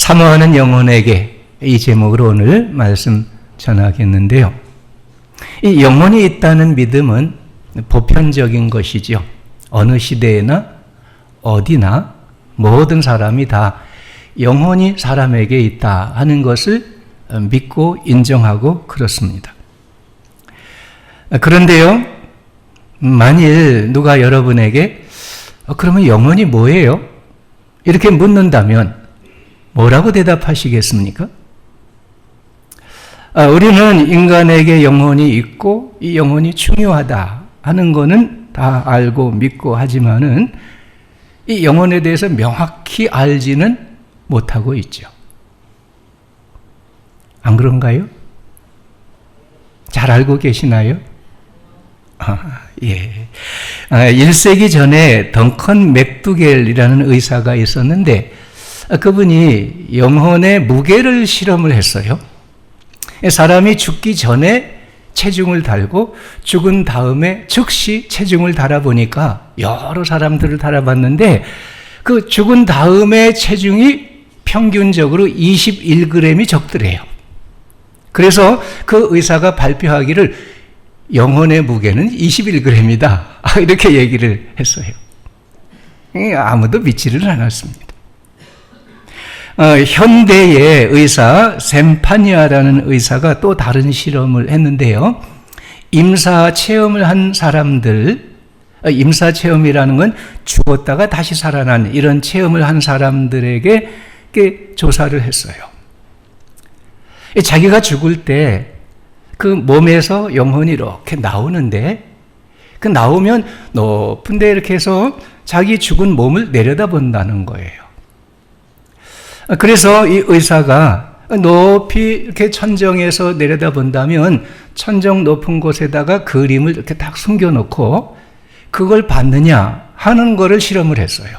사모하는 영혼에게, 이 제목으로 오늘 말씀 전하겠는데요. 이 영혼이 있다는 믿음은 보편적인 것이죠. 어느 시대에나 어디나 모든 사람이 다 영혼이 사람에게 있다 하는 것을 믿고 인정하고 그렇습니다. 그런데요, 만일 누가 여러분에게 그러면 영혼이 뭐예요? 이렇게 묻는다면 뭐라고 대답하시겠습니까? 우리는 인간에게 영혼이 있고 이 영혼이 중요하다 하는 거는 다 알고 믿고 하지만은 이 영혼에 대해서 명확히 알지는 못하고 있죠. 안 그런가요? 잘 알고 계시나요? 예. 1세기 전에 덩컨 맥두겔이라는 의사가 있었는데 그분이 영혼의 무게를 실험을 했어요. 사람이 죽기 전에 체중을 달고 죽은 다음에 즉시 체중을 달아보니까 여러 사람들을 달아봤는데 그 죽은 다음에 체중이 평균적으로 21g이 적더래요. 그래서 그 의사가 발표하기를 영혼의 무게는 21g이다. 이렇게 얘기를 했어요. 아무도 믿지를 않았습니다. 현대의 의사 샘파니아라는 의사가 또 다른 실험을 했는데요. 임사 체험을 한 사람들, 임사 체험이라는 건 죽었다가 다시 살아난 이런 체험을 한 사람들에게 조사를 했어요. 자기가 죽을 때 그 몸에서 영혼이 이렇게 나오는데 그 나오면 높은데 이렇게 해서 자기 죽은 몸을 내려다본다는 거예요. 그래서 이 의사가 높이 이렇게 천정에서 내려다본다면 천정 높은 곳에다가 그림을 이렇게 딱 숨겨놓고 그걸 봤느냐 하는 거를 실험을 했어요.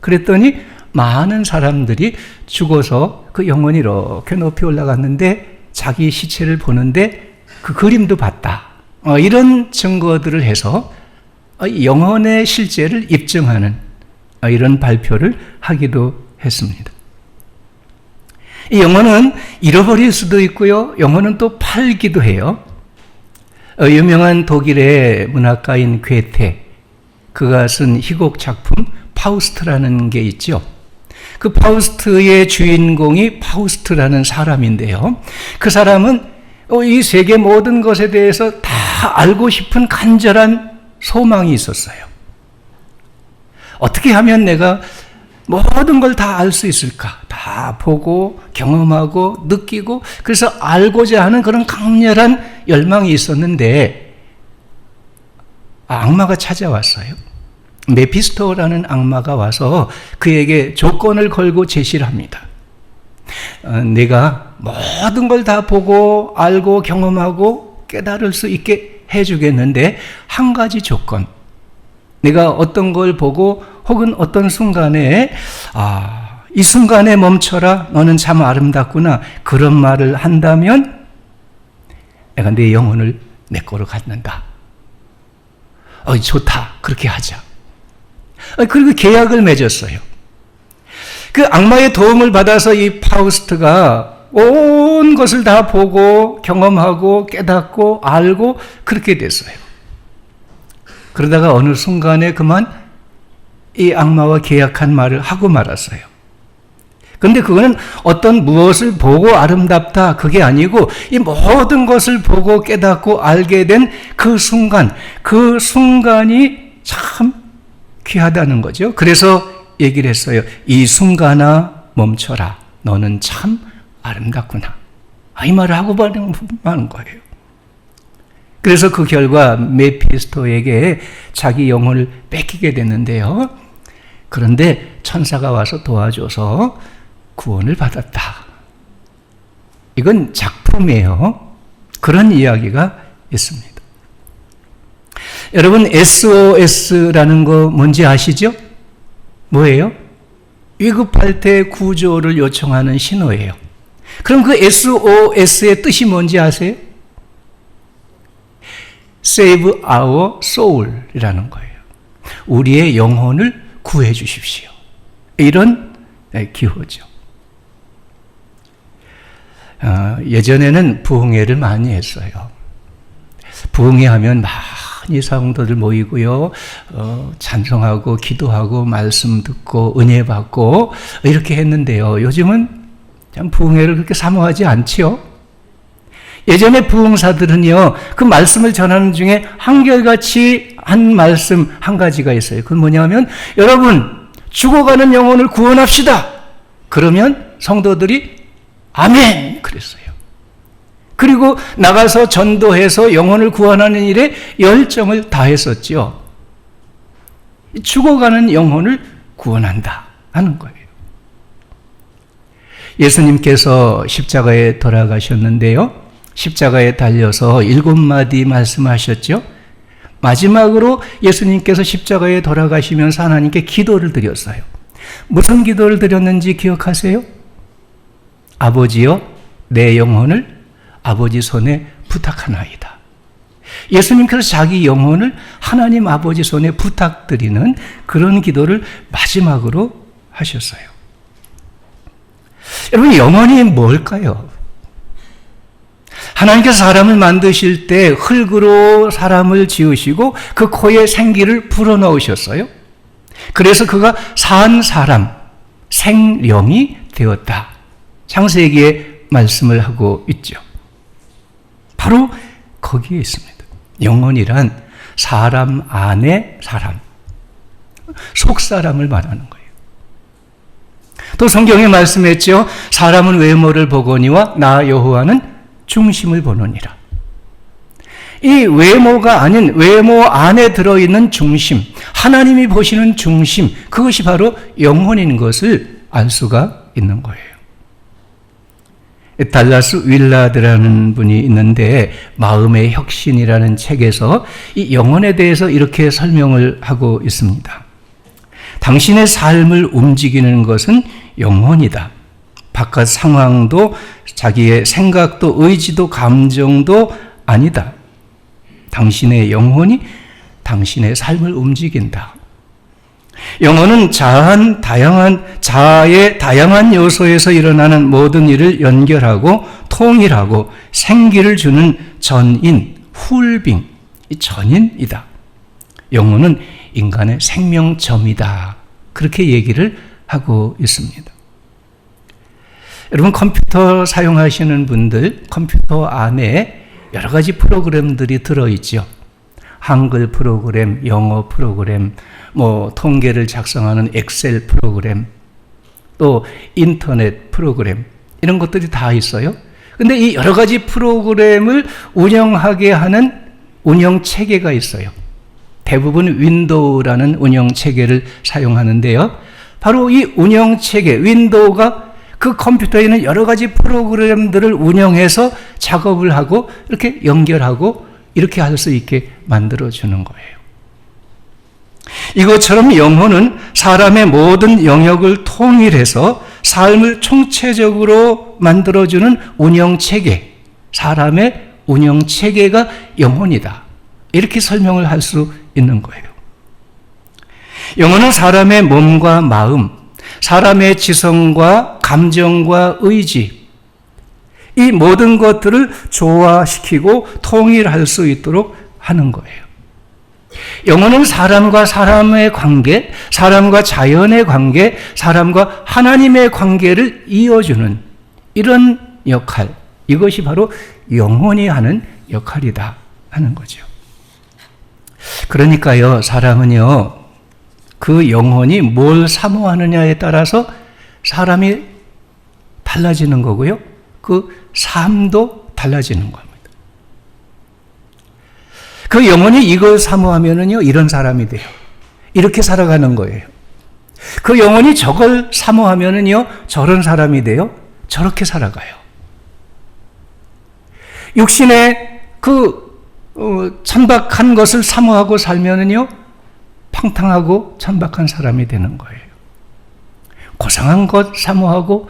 그랬더니 많은 사람들이 죽어서 그 영혼이 이렇게 높이 올라갔는데 자기 시체를 보는데 그 그림도 봤다. 이런 증거들을 해서 영혼의 실제를 입증하는 이런 발표를 하기도 했습니다. 이 영혼은 잃어버릴 수도 있고요. 영혼은 또 팔기도 해요. 유명한 독일의 문학가인 괴테, 그가 쓴 희곡 작품 파우스트라는 게 있죠. 그 파우스트의 주인공이 파우스트라는 사람인데요. 그 사람은 이 세계 모든 것에 대해서 다 알고 싶은 간절한 소망이 있었어요. 어떻게 하면 내가 모든 걸 다 알 수 있을까? 다 보고 경험하고 느끼고 그래서 알고자 하는 그런 강렬한 열망이 있었는데 악마가 찾아왔어요. 메피스토라는 악마가 와서 그에게 조건을 걸고 제시를 합니다. 내가 모든 걸 다 보고 알고 경험하고 깨달을 수 있게 해주겠는데 한 가지 조건. 내가 어떤 걸 보고 혹은 어떤 순간에 이 순간에 멈춰라. 너는 참 아름답구나. 그런 말을 한다면 내가 내 영혼을 내 거로 갖는다. 좋다. 그렇게 하자. 그리고 계약을 맺었어요. 그 악마의 도움을 받아서 이 파우스트가 온 것을 다 보고 경험하고 깨닫고 알고 그렇게 됐어요. 그러다가 어느 순간에 그만 이 악마와 계약한 말을 하고 말았어요. 그런데 그거는 어떤 무엇을 보고 아름답다 그게 아니고 이 모든 것을 보고 깨닫고 알게 된 그 순간이 참 귀하다는 거죠. 그래서 얘기를 했어요. 이 순간아 멈춰라. 너는 참 아름답구나. 이 말을 하고 마는 거예요. 그래서 그 결과 메피스토에게 자기 영혼을 뺏기게 됐는데요. 그런데 천사가 와서 도와줘서 구원을 받았다. 이건 작품이에요. 그런 이야기가 있습니다. 여러분 SOS라는 거 뭔지 아시죠? 뭐예요? 위급할 때 구조를 요청하는 신호예요. 그럼 그 SOS의 뜻이 뭔지 아세요? Save our soul이라는 거예요. 우리의 영혼을 구해 주십시오. 이런 기호죠. 예전에는 부흥회를 많이 했어요. 부흥회 하면 많이 성도들 모이고요, 찬송하고 기도하고 말씀 듣고 은혜 받고 이렇게 했는데요. 요즘은 참 부흥회를 그렇게 사모하지 않지요. 예전에 부흥사들은요, 그 말씀을 전하는 중에 한결같이 한 말씀 한 가지가 있어요. 그건 뭐냐면, 여러분 죽어가는 영혼을 구원합시다. 그러면 성도들이 아멘 그랬어요. 그리고 나가서 전도해서 영혼을 구원하는 일에 열정을 다했었죠. 죽어가는 영혼을 구원한다 하는 거예요. 예수님께서 십자가에 돌아가셨는데요, 십자가에 달려서 7마디 말씀하셨죠. 마지막으로 예수님께서 십자가에 돌아가시면서 하나님께 기도를 드렸어요. 무슨 기도를 드렸는지 기억하세요? 아버지여, 내 영혼을 아버지 손에 부탁하나이다. 예수님께서 자기 영혼을 하나님 아버지 손에 부탁드리는 그런 기도를 마지막으로 하셨어요. 여러분, 영혼이 뭘까요? 하나님께서 사람을 만드실 때 흙으로 사람을 지으시고 그 코에 생기를 불어넣으셨어요. 그래서 그가 산 사람, 생령이 되었다. 창세기에 말씀을 하고 있죠. 바로 거기에 있습니다. 영혼이란 사람 안에 사람, 속사람을 말하는 거예요. 또 성경에 말씀했죠. 사람은 외모를 보거니와 나 여호와는 중심을 보느니라. 이 외모가 아닌 외모 안에 들어있는 중심, 하나님이 보시는 중심, 그것이 바로 영혼인 것을 알 수가 있는 거예요. 달라스 윌라드라는 분이 있는데 마음의 혁신이라는 책에서 이 영혼에 대해서 이렇게 설명을 하고 있습니다. 당신의 삶을 움직이는 것은 영혼이다. 바깥 상황도 자기의 생각도 의지도 감정도 아니다. 당신의 영혼이 당신의 삶을 움직인다. 영혼은 자아의 다양한 요소에서 일어나는 모든 일을 연결하고 통일하고 생기를 주는 전인, 훌빙, 전인이다. 영혼은 인간의 생명점이다. 그렇게 얘기를 하고 있습니다. 여러분, 컴퓨터 사용하시는 분들, 컴퓨터 안에 여러 가지 프로그램들이 들어있죠. 한글 프로그램, 영어 프로그램, 통계를 작성하는 엑셀 프로그램, 또 인터넷 프로그램, 이런 것들이 다 있어요. 근데 이 여러 가지 프로그램을 운영하게 하는 운영 체계가 있어요. 대부분 윈도우라는 운영 체계를 사용하는데요. 바로 이 운영 체계, 윈도우가 그 컴퓨터에 있는 여러 가지 프로그램들을 운영해서 작업을 하고 이렇게 연결하고 이렇게 할 수 있게 만들어주는 거예요. 이것처럼 영혼은 사람의 모든 영역을 통일해서 삶을 총체적으로 만들어주는 운영체계, 사람의 운영체계가 영혼이다. 이렇게 설명을 할 수 있는 거예요. 영혼은 사람의 몸과 마음, 사람의 지성과 감정과 의지, 이 모든 것들을 조화시키고 통일할 수 있도록 하는 거예요. 영혼은 사람과 사람의 관계, 사람과 자연의 관계, 사람과 하나님의 관계를 이어주는 이런 역할, 이것이 바로 영혼이 하는 역할이다 하는 거죠. 그러니까요, 사람은요, 그 영혼이 뭘 사모하느냐에 따라서 사람이 달라지는 거고요. 그 삶도 달라지는 겁니다. 그 영혼이 이걸 사모하면은요, 이런 사람이 돼요. 이렇게 살아가는 거예요. 그 영혼이 저걸 사모하면은요, 저런 사람이 돼요. 저렇게 살아가요. 육신의 천박한 것을 사모하고 살면은요, 팡탕하고 천박한 사람이 되는 거예요. 고상한 것 사모하고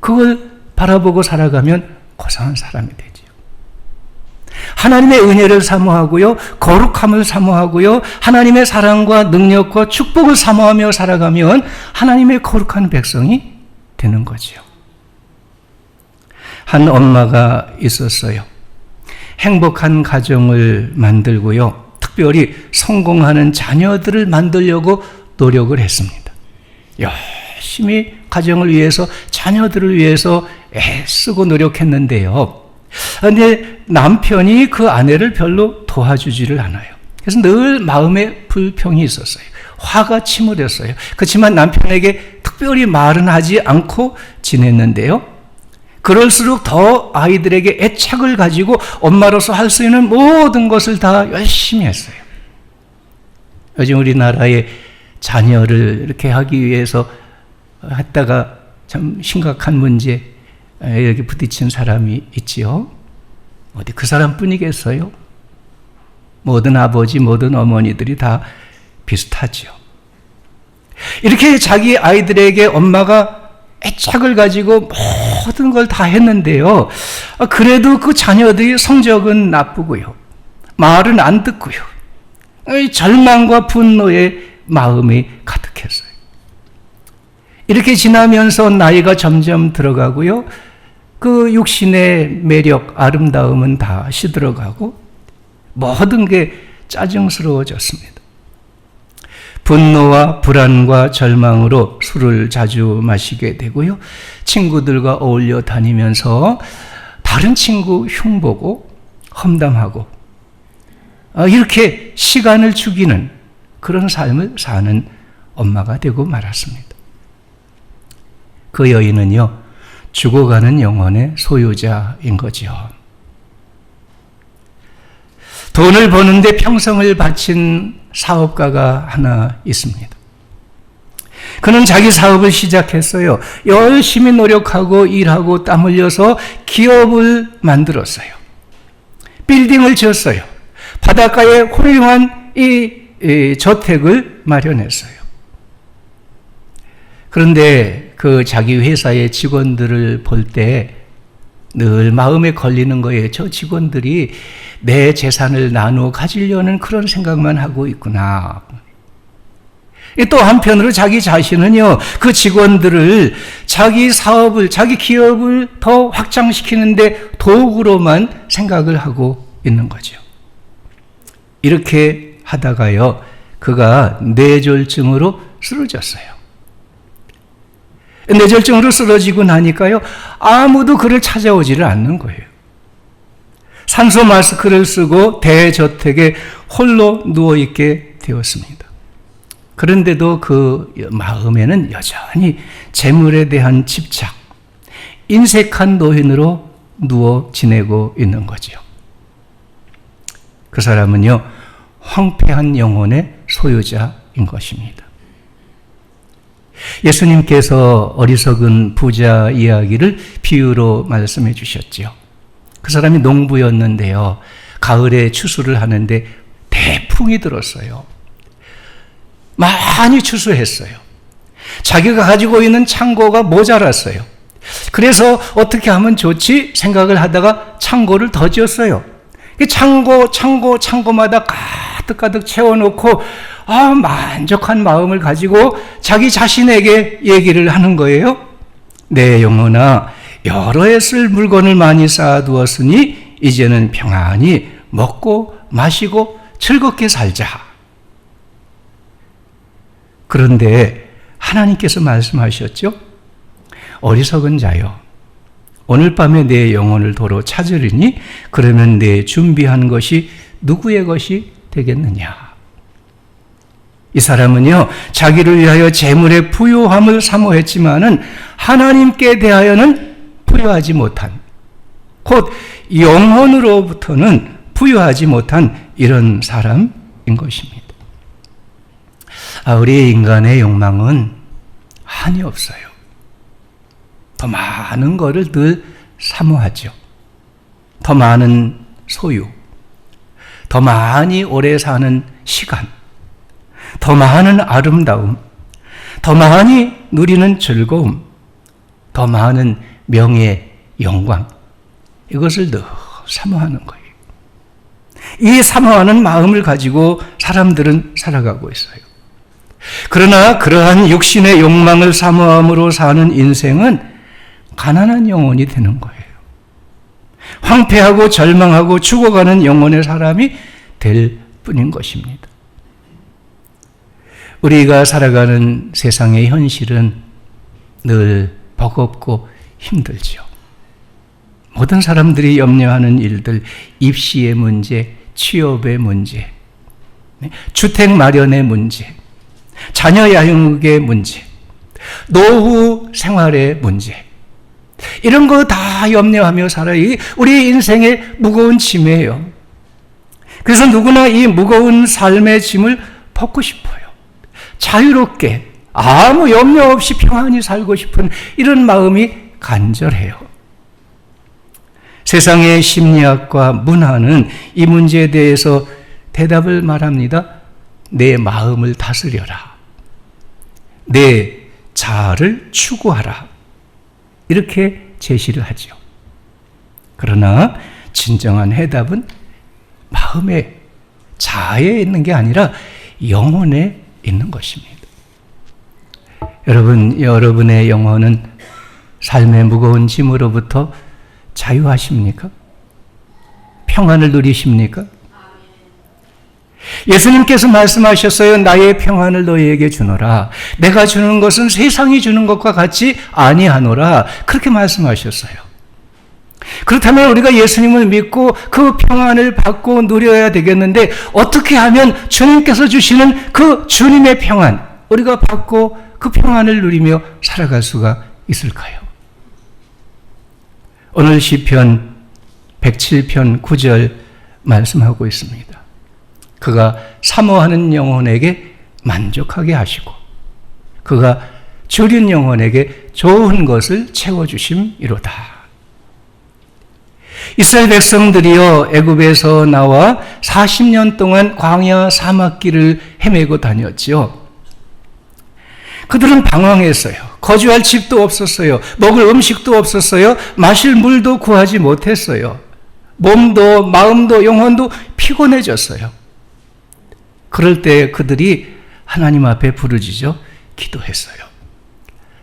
그걸 바라보고 살아가면 고상한 사람이 되죠. 하나님의 은혜를 사모하고요, 거룩함을 사모하고요, 하나님의 사랑과 능력과 축복을 사모하며 살아가면 하나님의 거룩한 백성이 되는 거죠. 한 엄마가 있었어요. 행복한 가정을 만들고요. 특별히 성공하는 자녀들을 만들려고 노력을 했습니다. 열심히 가정을 위해서, 자녀들을 위해서 애쓰고 노력했는데요. 그런데 남편이 그 아내를 별로 도와주지를 않아요. 그래서 늘 마음에 불평이 있었어요. 화가 침울했어요. 그렇지만 남편에게 특별히 말은 하지 않고 지냈는데요. 그럴수록 더 아이들에게 애착을 가지고 엄마로서 할 수 있는 모든 것을 다 열심히 했어요. 요즘 우리나라의 자녀를 이렇게 하기 위해서 했다가 참 심각한 문제에 이렇게 부딪힌 사람이 있지요. 어디 그 사람뿐이겠어요? 모든 아버지, 모든 어머니들이 다 비슷하죠. 이렇게 자기 아이들에게 엄마가 애착을 가지고 모든 걸 다 했는데요. 그래도 그 자녀들이 성적은 나쁘고요. 말은 안 듣고요. 절망과 분노의 마음이 가득했어요. 이렇게 지나면서 나이가 점점 들어가고요. 그 육신의 매력, 아름다움은 다 시들어가고 모든 게 짜증스러워졌습니다. 분노와 불안과 절망으로 술을 자주 마시게 되고요. 친구들과 어울려 다니면서 다른 친구 흉보고 험담하고 이렇게 시간을 죽이는 그런 삶을 사는 엄마가 되고 말았습니다. 그 여인은요, 죽어가는 영혼의 소유자인 거죠. 돈을 버는데 평생을 바친 사업가가 하나 있습니다. 그는 자기 사업을 시작했어요. 열심히 노력하고 일하고 땀 흘려서 기업을 만들었어요. 빌딩을 지었어요. 바닷가에 훌륭한 이 저택을 마련했어요. 그런데 그 자기 회사의 직원들을 볼 때 늘 마음에 걸리는 거예요. 저 직원들이 내 재산을 나누어 가지려는 그런 생각만 하고 있구나. 또 한편으로 자기 자신은요, 그 직원들을 자기 사업을, 자기 기업을 더 확장시키는데 도구로만 생각을 하고 있는 거죠. 이렇게 하다가요, 그가 뇌졸중으로 쓰러졌어요. 뇌졸중으로 쓰러지고 나니까요, 아무도 그를 찾아오지를 않는 거예요. 산소 마스크를 쓰고 대저택에 홀로 누워있게 되었습니다. 그런데도 그 마음에는 여전히 재물에 대한 집착, 인색한 노인으로 누워 지내고 있는 거죠. 그 사람은요, 황폐한 영혼의 소유자인 것입니다. 예수님께서 어리석은 부자 이야기를 비유로 말씀해 주셨죠. 그 사람이 농부였는데요. 가을에 추수를 하는데 대풍이 들었어요. 많이 추수했어요. 자기가 가지고 있는 창고가 모자랐어요. 그래서 어떻게 하면 좋지 생각을 하다가 창고를 더 지었어요. 창고마다 가득 채워놓고 만족한 마음을 가지고 자기 자신에게 얘기를 하는 거예요. 내 영혼아, 여러 해 쓸 물건을 많이 쌓아두었으니 이제는 평안히 먹고 마시고 즐겁게 살자. 그런데 하나님께서 말씀하셨죠. 어리석은 자여, 오늘 밤에 내 영혼을 도로 찾으리니 그러면 내 준비한 것이 누구의 것이 되겠느냐. 이 사람은요, 자기를 위하여 재물의 부요함을 사모했지만은 하나님께 대하여는 부요하지 못한, 곧 영혼으로부터는 부요하지 못한 이런 사람인 것입니다. 우리 인간의 욕망은 한이 없어요. 더 많은 것을 늘 사모하죠. 더 많은 소유, 더 많이 오래 사는 시간, 더 많은 아름다움, 더 많이 누리는 즐거움, 더 많은 명예, 영광, 이것을 늘 사모하는 거예요. 이 사모하는 마음을 가지고 사람들은 살아가고 있어요. 그러나 그러한 육신의 욕망을 사모함으로 사는 인생은 가난한 영혼이 되는 거예요. 황폐하고 절망하고 죽어가는 영혼의 사람이 될 뿐인 것입니다. 우리가 살아가는 세상의 현실은 늘 버겁고 힘들지요. 모든 사람들이 염려하는 일들, 입시의 문제, 취업의 문제, 주택 마련의 문제, 자녀 양육의 문제, 노후 생활의 문제, 이런 거 다 염려하며 살아요. 우리 인생의 무거운 짐이에요. 그래서 누구나 이 무거운 삶의 짐을 벗고 싶어요. 자유롭게 아무 염려 없이 평안히 살고 싶은 이런 마음이 간절해요. 세상의 심리학과 문화는 이 문제에 대해서 대답을 말합니다. 내 마음을 다스려라. 내 자아를 추구하라. 이렇게 제시를 하죠. 그러나 진정한 해답은 마음의 자아에 있는 게 아니라 영혼에 있는 것입니다. 여러분, 여러분의 영혼은 삶의 무거운 짐으로부터 자유하십니까? 평안을 누리십니까? 예수님께서 말씀하셨어요. 나의 평안을 너희에게 주노라. 내가 주는 것은 세상이 주는 것과 같이 아니하노라. 그렇게 말씀하셨어요. 그렇다면 우리가 예수님을 믿고 그 평안을 받고 누려야 되겠는데, 어떻게 하면 주님께서 주시는 그 주님의 평안, 우리가 받고 그 평안을 누리며 살아갈 수가 있을까요? 오늘 시편 107편 9절 말씀하고 있습니다. 그가 사모하는 영혼에게 만족하게 하시고 그가 줄인 영혼에게 좋은 것을 채워주심이로다. 이스라엘 백성들이요, 애굽에서 나와 40년 동안 광야 사막길을 헤매고 다녔지요. 그들은 방황했어요. 거주할 집도 없었어요. 먹을 음식도 없었어요. 마실 물도 구하지 못했어요. 몸도 마음도 영혼도 피곤해졌어요. 그럴 때 그들이 하나님 앞에 부르짖어 기도했어요.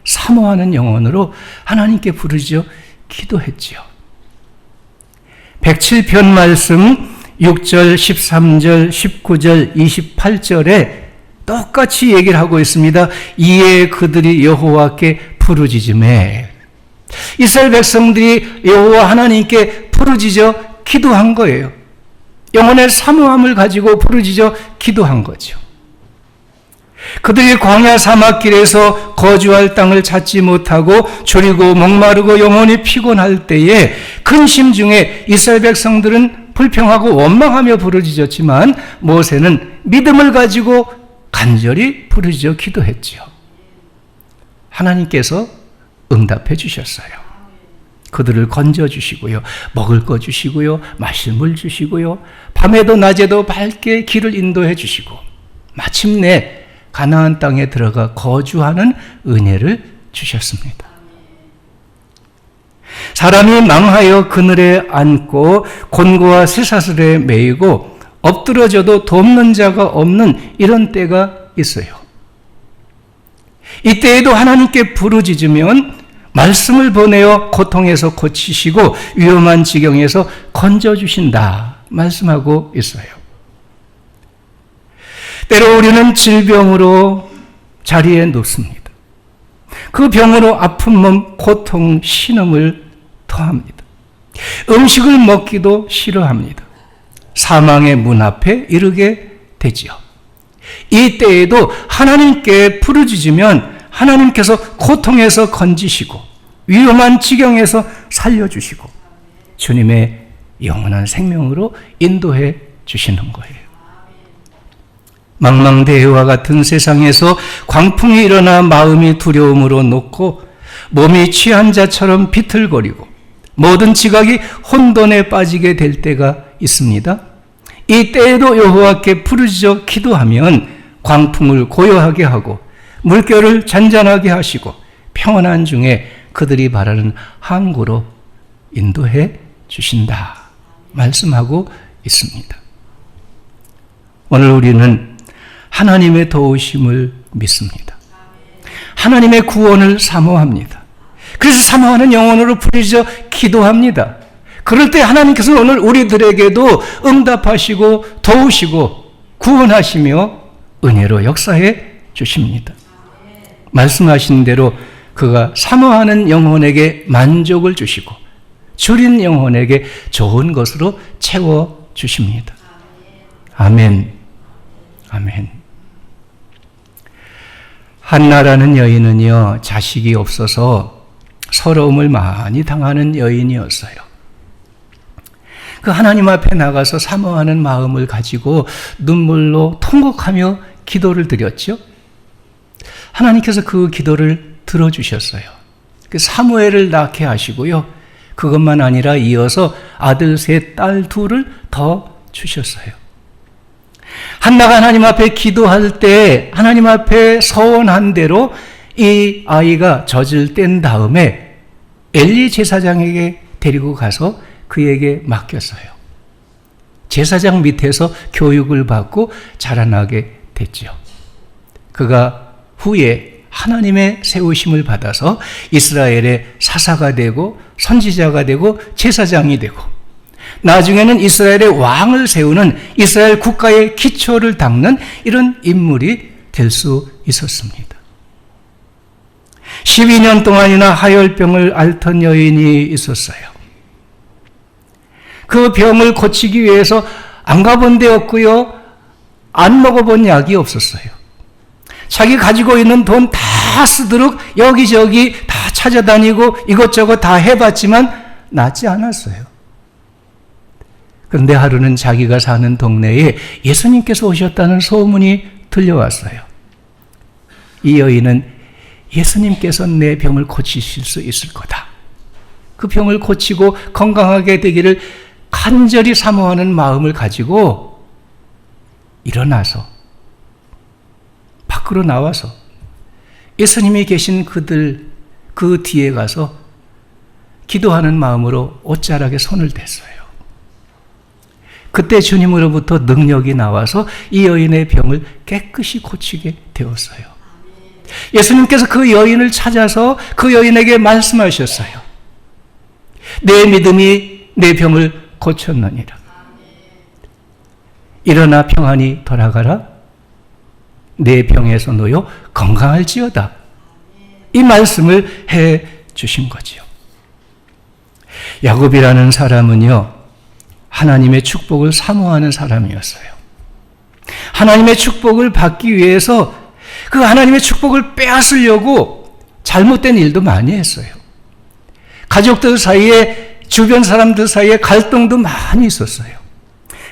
사모하는 영혼으로 하나님께 부르짖어 기도했지요. 107편 말씀 6절, 13절, 19절, 28절에 똑같이 얘기를 하고 있습니다. 이에 그들이 여호와께 부르짖음에, 이스라엘 백성들이 여호와 하나님께 부르짖어 기도한 거예요. 영혼의 사모함을 가지고 부르짖어 기도한 거죠. 그들이 광야 사막길에서 거주할 땅을 찾지 못하고 졸이고 목마르고 영혼이 피곤할 때에 근심 중에 이스라엘 백성들은 불평하고 원망하며 부르짖었지만 모세는 믿음을 가지고 간절히 부르짖어 기도했지요. 하나님께서 응답해 주셨어요. 그들을 건져주시고요, 먹을 거 주시고요, 마실 물 주시고요, 밤에도 낮에도 밝게 길을 인도해 주시고 마침내 가나안 땅에 들어가 거주하는 은혜를 주셨습니다. 사람이 망하여 그늘에 앉고 곤고와 쇠사슬에 매이고 엎드러져도 돕는 자가 없는 이런 때가 있어요. 이때에도 하나님께 부르짖으면 말씀을 보내어 고통에서 고치시고 위험한 지경에서 건져주신다 말씀하고 있어요. 때로 우리는 질병으로 자리에 눕습니다. 그 병으로 아픈 몸, 고통, 신음을 토합니다. 음식을 먹기도 싫어합니다. 사망의 문 앞에 이르게 되지요. 이때에도 하나님께 부르짖으면 하나님께서 고통에서 건지시고 위험한 지경에서 살려주시고 주님의 영원한 생명으로 인도해 주시는 거예요. 망망대해와 같은 세상에서 광풍이 일어나 마음이 두려움으로 녹고 몸이 취한 자처럼 비틀거리고 모든 지각이 혼돈에 빠지게 될 때가 있습니다. 이때에도 여호와께 부르짖어 기도하면 광풍을 고요하게 하고 물결을 잔잔하게 하시고 평안한 중에 그들이 바라는 항구로 인도해 주신다 말씀하고 있습니다. 오늘 우리는 하나님의 도우심을 믿습니다. 하나님의 구원을 사모합니다. 그래서 사모하는 영혼으로 부르짖어 기도합니다. 그럴 때 하나님께서는 오늘 우리들에게도 응답하시고 도우시고 구원하시며 은혜로 역사해 주십니다. 말씀하신 대로 그가 사모하는 영혼에게 만족을 주시고 줄인 영혼에게 좋은 것으로 채워 주십니다. 아멘. 아멘. 한나라는 여인은요, 자식이 없어서 서러움을 많이 당하는 여인이었어요. 그 하나님 앞에 나가서 사모하는 마음을 가지고 눈물로 통곡하며 기도를 드렸죠. 하나님께서 그 기도를 들어주셨어요. 그 사무엘을 낳게 하시고요. 그것만 아니라 이어서 아들 셋, 딸 둘을 더 주셨어요. 한나가 하나님 앞에 기도할 때 하나님 앞에 서원한 대로 이 아이가 젖을 뗀 다음에 엘리 제사장에게 데리고 가서 그에게 맡겼어요. 제사장 밑에서 교육을 받고 자라나게 됐죠. 그가 후에 하나님의 세우심을 받아서 이스라엘의 사사가 되고 선지자가 되고 제사장이 되고 나중에는 이스라엘의 왕을 세우는 이스라엘 국가의 기초를 닦는 이런 인물이 될 수 있었습니다. 12년 동안이나 하열병을 앓던 여인이 있었어요. 그 병을 고치기 위해서 안 가본 데 없고요. 안 먹어본 약이 없었어요. 자기 가지고 있는 돈 다 쓰도록 여기저기 다 찾아다니고 이것저것 다 해봤지만 낫지 않았어요. 그런데 하루는 자기가 사는 동네에 예수님께서 오셨다는 소문이 들려왔어요. 이 여인은 예수님께서 내 병을 고치실 수 있을 거다. 그 병을 고치고 건강하게 되기를 간절히 사모하는 마음을 가지고 일어나서 밖으로 나와서 예수님이 계신 그 뒤에 가서 기도하는 마음으로 옷자락에 손을 댔어요. 그때 주님으로부터 능력이 나와서 이 여인의 병을 깨끗이 고치게 되었어요. 예수님께서 그 여인을 찾아서 그 여인에게 말씀하셨어요. 내 믿음이 내 병을 고쳤느니라. 일어나 평안히 돌아가라. 내 병에서 놓여 건강할지어다. 이 말씀을 해 주신 거지요. 야곱이라는 사람은요, 하나님의 축복을 사모하는 사람이었어요. 하나님의 축복을 받기 위해서 그 하나님의 축복을 빼앗으려고 잘못된 일도 많이 했어요. 가족들 사이에, 주변 사람들 사이에 갈등도 많이 있었어요.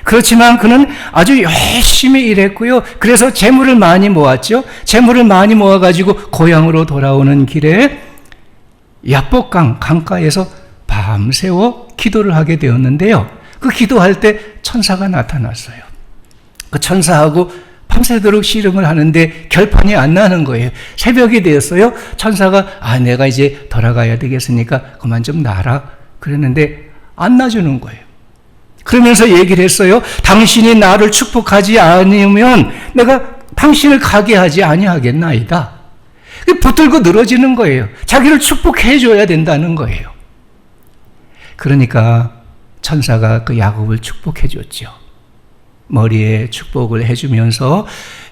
그렇지만 그는 아주 열심히 일했고요. 그래서 재물을 많이 모았죠. 재물을 많이 모아가지고 고향으로 돌아오는 길에 야복강 강가에서 밤새워 기도를 하게 되었는데요. 그 기도할 때 천사가 나타났어요. 그 천사하고 밤새도록 씨름을 하는데 결판이 안 나는 거예요. 새벽이 되었어요. 천사가 내가 이제 돌아가야 되겠으니까 그만 좀 놔라 그랬는데 안 놔주는 거예요. 그러면서 얘기를 했어요. 당신이 나를 축복하지 않으면 내가 당신을 가게 하지 아니하겠나이다. 붙들고 늘어지는 거예요. 자기를 축복해 줘야 된다는 거예요. 그러니까 천사가 그 야곱을 축복해 줬죠. 머리에 축복을 해주면서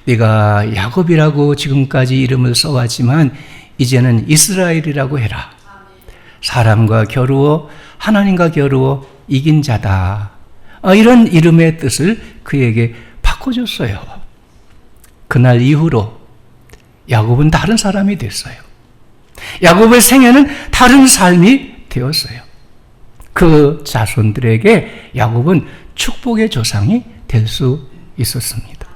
네가 야곱이라고 지금까지 이름을 써왔지만 이제는 이스라엘이라고 해라. 사람과 겨루어 하나님과 겨루어 이긴 자다. 이런 이름의 뜻을 그에게 바꿔줬어요. 그날 이후로 야곱은 다른 사람이 됐어요. 야곱의 생애는 다른 삶이 되었어요. 그 자손들에게 야곱은 축복의 조상이 될 수 있었습니다.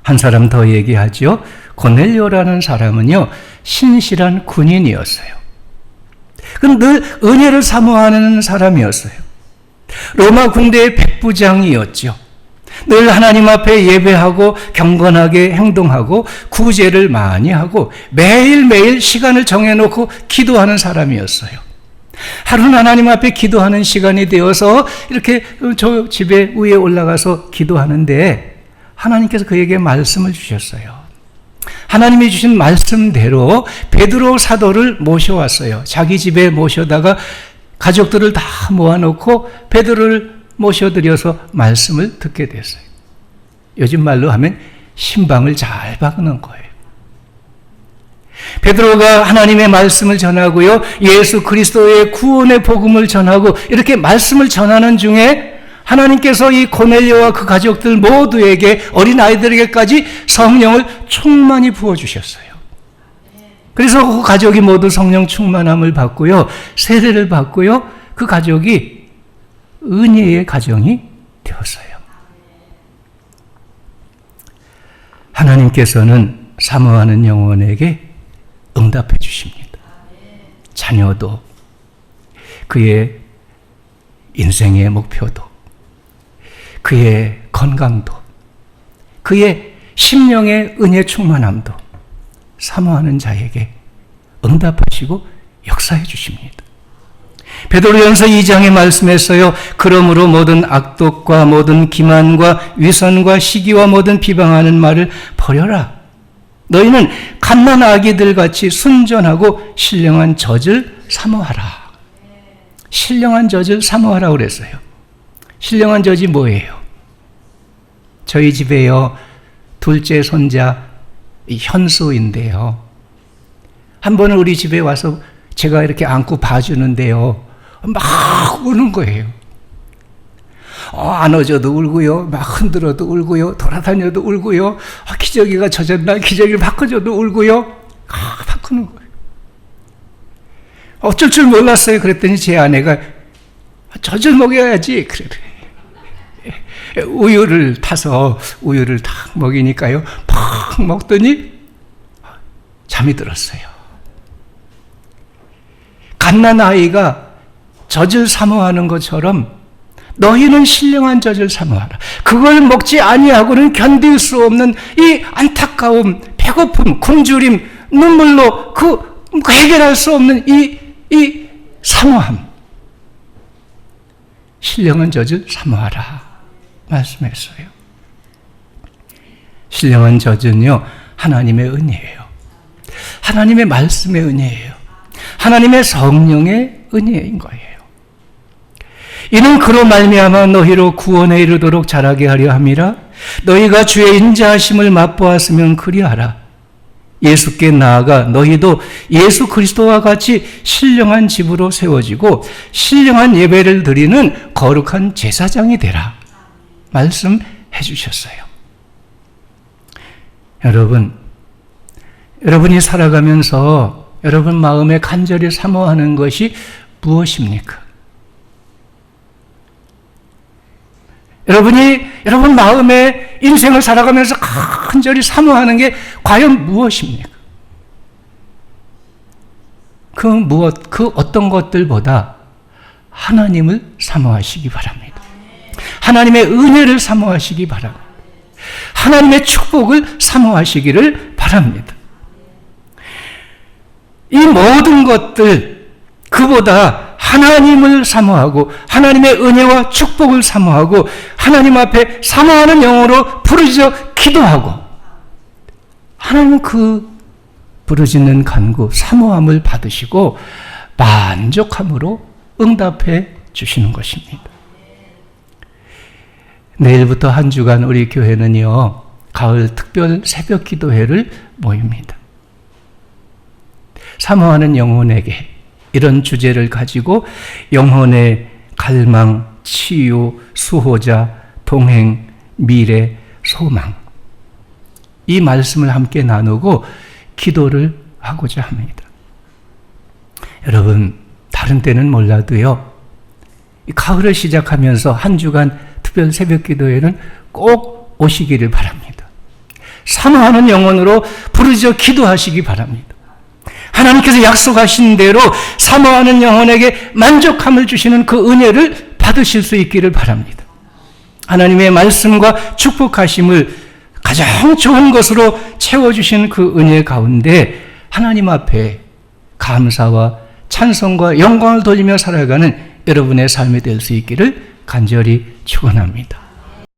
한 사람 더 얘기하죠. 고넬료라는 사람은요, 신실한 군인이었어요. 그는 늘 은혜를 사모하는 사람이었어요. 로마 군대의 백부장이었죠. 늘 하나님 앞에 예배하고 경건하게 행동하고 구제를 많이 하고 매일매일 시간을 정해놓고 기도하는 사람이었어요. 하루는 하나님 앞에 기도하는 시간이 되어서 이렇게 저 집에 위에 올라가서 기도하는데 하나님께서 그에게 말씀을 주셨어요. 하나님이 주신 말씀대로 베드로 사도를 모셔왔어요. 자기 집에 모셔다가 가족들을 다 모아놓고 베드로를 모셔드려서 말씀을 듣게 됐어요. 요즘 말로 하면 신방을 잘 박는 거예요. 베드로가 하나님의 말씀을 전하고요, 예수 그리스도의 구원의 복음을 전하고 이렇게 말씀을 전하는 중에 하나님께서 이 고넬료와 그 가족들 모두에게, 어린아이들에게까지 성령을 충만히 부어주셨어요. 그래서 그 가족이 모두 성령 충만함을 받고요, 세례를 받고요, 그 가족이 은혜의 가정이 되었어요. 하나님께서는 사모하는 영혼에게 응답해 주십니다. 자녀도, 그의 인생의 목표도, 그의 건강도, 그의 심령의 은혜 충만함도 사모하는 자에게 응답하시고 역사해 주십니다. 베드로전서 2장의 말씀에서요, 그러므로 모든 악독과 모든 기만과 위선과 시기와 모든 비방하는 말을 버려라. 너희는 갓난 아기들 같이 순전하고 신령한 젖을 사모하라. 신령한 젖을 사모하라 그랬어요. 신령한 젖이 뭐예요? 저희 집에요, 둘째 손자 현수인데요, 한 번은 우리 집에 와서 제가 이렇게 안고 봐주는데요, 막 우는 거예요. 안아줘도 울고요, 막 흔들어도 울고요, 돌아다녀도 울고요, 기저귀가 젖었나 기저귀를 바꿔줘도 울고요, 바꾸는 거예요. 어쩔 줄 몰랐어요. 그랬더니 제 아내가 젖을 먹여야지 그래. 우유를 타서 우유를 탁 먹이니까요, 팍 먹더니 잠이 들었어요. 갓난 아이가 젖을 사모하는 것처럼 너희는 신령한 젖을 사모하라. 그걸 먹지 아니하고는 견딜 수 없는 이 안타까움, 배고픔, 굶주림, 눈물로 그 해결할 수 없는 이 사모함, 신령한 젖을 사모하라 말씀했어요. 신령한 젖은요, 하나님의 은혜예요. 하나님의 말씀의 은혜예요. 하나님의 성령의 은혜인 거예요. 이는 그로 말미암아 너희로 구원에 이르도록 자라게 하려 함이라. 너희가 주의 인자하심을 맛보았으면 그리하라. 예수께 나아가 너희도 예수 그리스도와 같이 신령한 집으로 세워지고 신령한 예배를 드리는 거룩한 제사장이 되라 말씀해 주셨어요. 여러분이 살아가면서 여러분 마음에 간절히 사모하는 것이 무엇입니까? 여러분 마음에 인생을 살아가면서 간절히 사모하는 게 과연 무엇입니까? 그 어떤 것들보다 하나님을 사모하시기 바랍니다. 하나님의 은혜를 사모하시기 바랍니다. 하나님의 축복을 사모하시기를 바랍니다. 이 모든 것들, 그보다 하나님을 사모하고 하나님의 은혜와 축복을 사모하고 하나님 앞에 사모하는 영으로 부르짖어 기도하고 하나님은 그 부르짖는 간구, 사모함을 받으시고 만족함으로 응답해 주시는 것입니다. 내일부터 한 주간 우리 교회는요, 가을 특별 새벽 기도회를 모입니다. 사모하는 영혼에게 이런 주제를 가지고 영혼의 갈망, 치유, 수호자, 동행, 미래, 소망, 이 말씀을 함께 나누고 기도를 하고자 합니다. 여러분, 다른 때는 몰라도요, 가을을 시작하면서 한 주간 특별 새벽 기도회는 꼭 오시기를 바랍니다. 사모하는 영혼으로 부르짖어 기도하시기 바랍니다. 하나님께서 약속하신 대로 사모하는 영혼에게 만족함을 주시는 그 은혜를 받으실 수 있기를 바랍니다. 하나님의 말씀과 축복하심을 가장 좋은 것으로 채워주신 그 은혜 가운데 하나님 앞에 감사와 찬송과 영광을 돌리며 살아가는 여러분의 삶이 될 수 있기를 간절히 축원합니다.